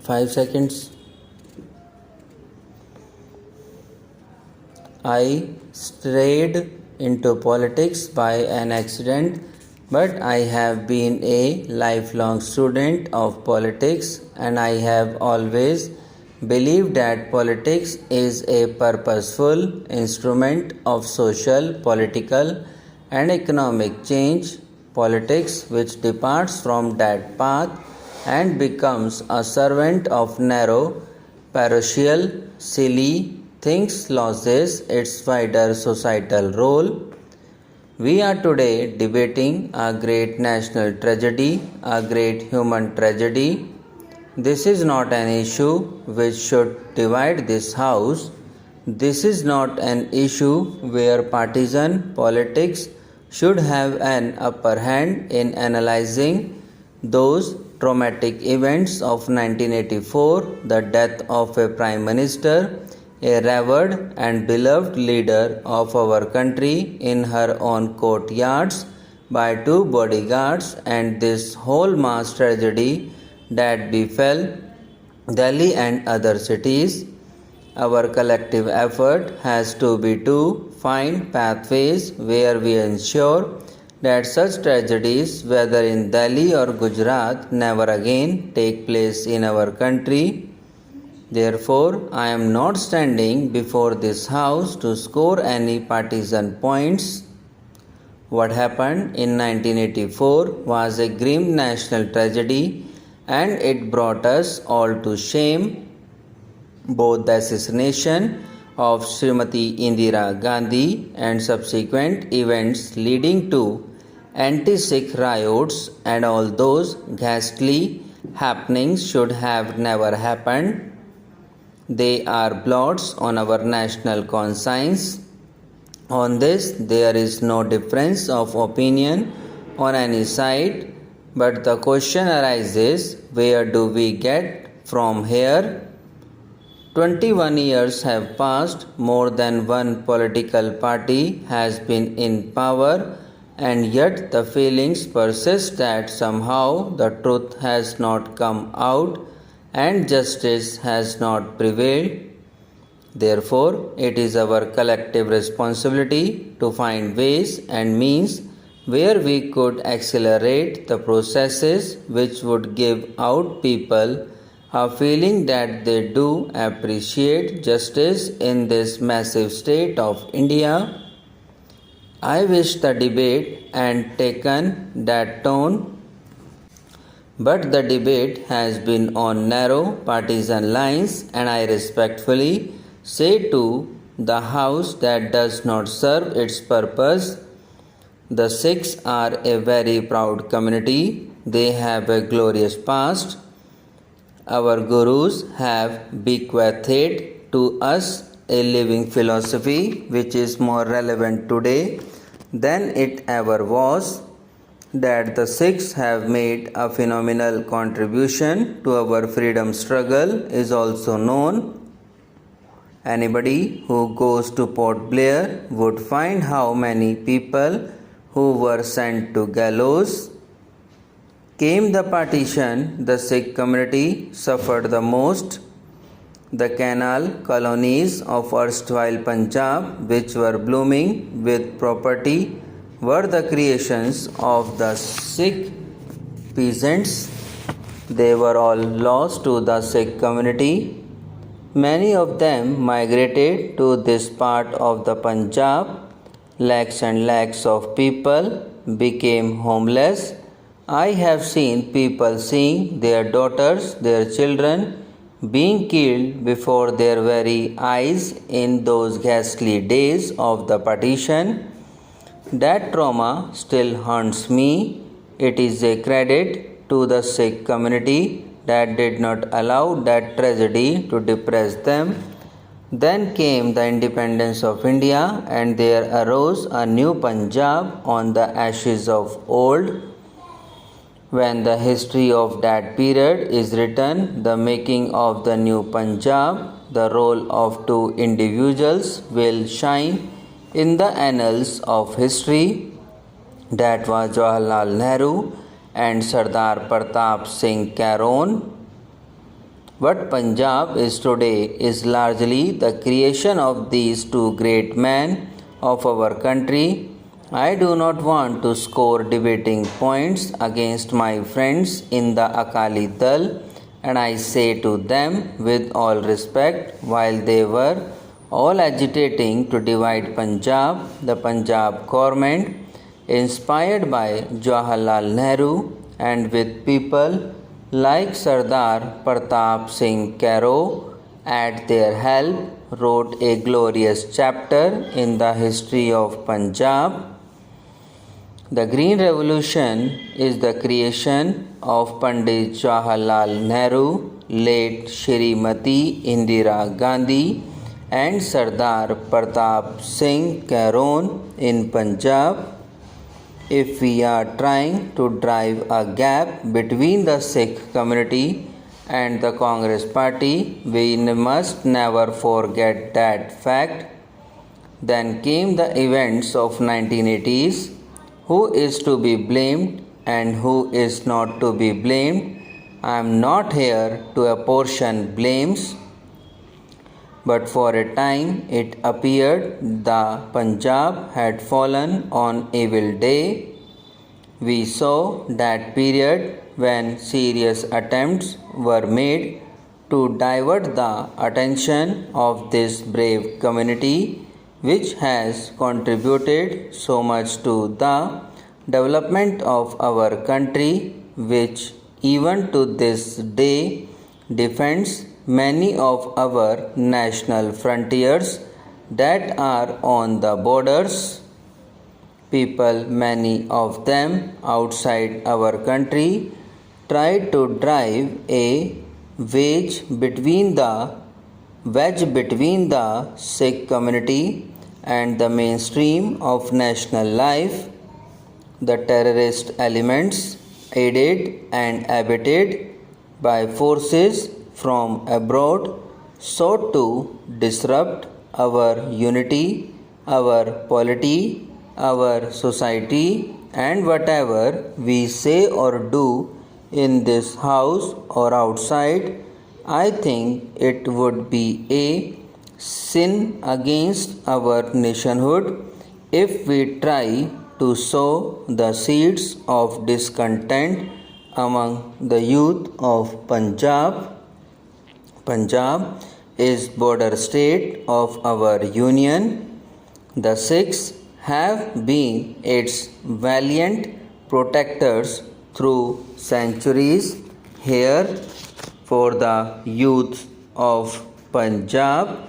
5 seconds. I strayed into politics by an accident, but I have been a lifelong student of politics and I have always believed that politics is a purposeful instrument of social, political, and economic change. Politics, which departs from that path and becomes a servant of narrow, parochial, silly things, loses its wider societal role. We are today debating a great national tragedy, a great human tragedy. This is not an issue which should divide this House. This is not an issue where partisan politics should have an upper hand in analyzing those traumatic events of 1984, the death of a Prime Minister, a revered and beloved leader of our country in her own courtyards by two bodyguards, and this whole mass tragedy that befell Delhi and other cities. Our collective effort has to be to find pathways where we ensure that such tragedies, whether in Delhi or Gujarat, never again take place in our country. Therefore, I am not standing before this House to score any partisan points. What happened in 1984 was a grim national tragedy and it brought us all to shame. Both the assassination of Srimati Indira Gandhi and subsequent events leading to anti-Sikh riots and all those ghastly happenings should have never happened. They are blots on our national conscience. On this, there is no difference of opinion on any side, but the question arises, where do we get from here? 21 years have passed, more than one political party has been in power, and yet the feelings persist that somehow the truth has not come out and justice has not prevailed. Therefore, it is our collective responsibility to find ways and means where we could accelerate the processes which would give out people a feeling that they do appreciate justice in this massive state of India. I wish the debate had taken that tone, but the debate has been on narrow partisan lines, and I respectfully say to the House that does not serve its purpose. The Sikhs are a very proud community. They have a glorious past. Our gurus have bequeathed to us a living philosophy which is more relevant today than it ever was. That the Sikhs have made a phenomenal contribution to our freedom struggle is also known. Anybody who goes to Port Blair would find how many people who were sent to gallows. Came the partition, the Sikh community suffered the most. The canal colonies of erstwhile Punjab, which were blooming with property, were the creations of the Sikh peasants. They were all lost to the Sikh community. Many of them migrated to this part of the Punjab. Lakhs and lakhs of people became homeless. I have seen people seeing their daughters, their children being killed before their very eyes in those ghastly days of the partition. That trauma still haunts me. It is a credit to the Sikh community that did not allow that tragedy to depress them. Then came the independence of India, and there arose a new Punjab on the ashes of old. When the history of that period is written, the making of the new Punjab, the role of two individuals will shine in the annals of history. That was Jawaharlal Nehru and Sardar Pratap Singh Karon. What Punjab is today is largely the creation of these two great men of our country. I do not want to score debating points against my friends in the Akali Dal, and I say to them with all respect, while they were all agitating to divide Punjab, the Punjab government, inspired by Jawaharlal Nehru and with people like Sardar Pratap Singh Caro at their help, wrote a glorious chapter in the history of Punjab. The Green Revolution is the creation of Pandit Jawaharlal Nehru, late Shrimati Indira Gandhi, and Sardar Pratap Singh Caro in Punjab. If we are trying to drive a gap between the Sikh community and the Congress party, we must never forget that fact. Then came the events of 1980s. Who is to be blamed and who is not to be blamed? I am not here to apportion blames, but for a time it appeared the Punjab had fallen on evil day. We saw that period when serious attempts were made to divert the attention of this brave community, which has contributed so much to the development of our country, which even to this day defends many of our national frontiers that are on the borders. People, many of them outside our country, tried to drive a wedge between the Sikh community and the mainstream of national life. The terrorist elements, aided and abetted by forces from abroad, sought to disrupt our unity, our polity, our society, and whatever we say or do in this house or outside, I think it would be a sin against our nationhood if we try to sow the seeds of discontent among the youth of Punjab. Punjab is border state of our union. The Sikhs have been its valiant protectors through centuries. Here, for the youth of Punjab,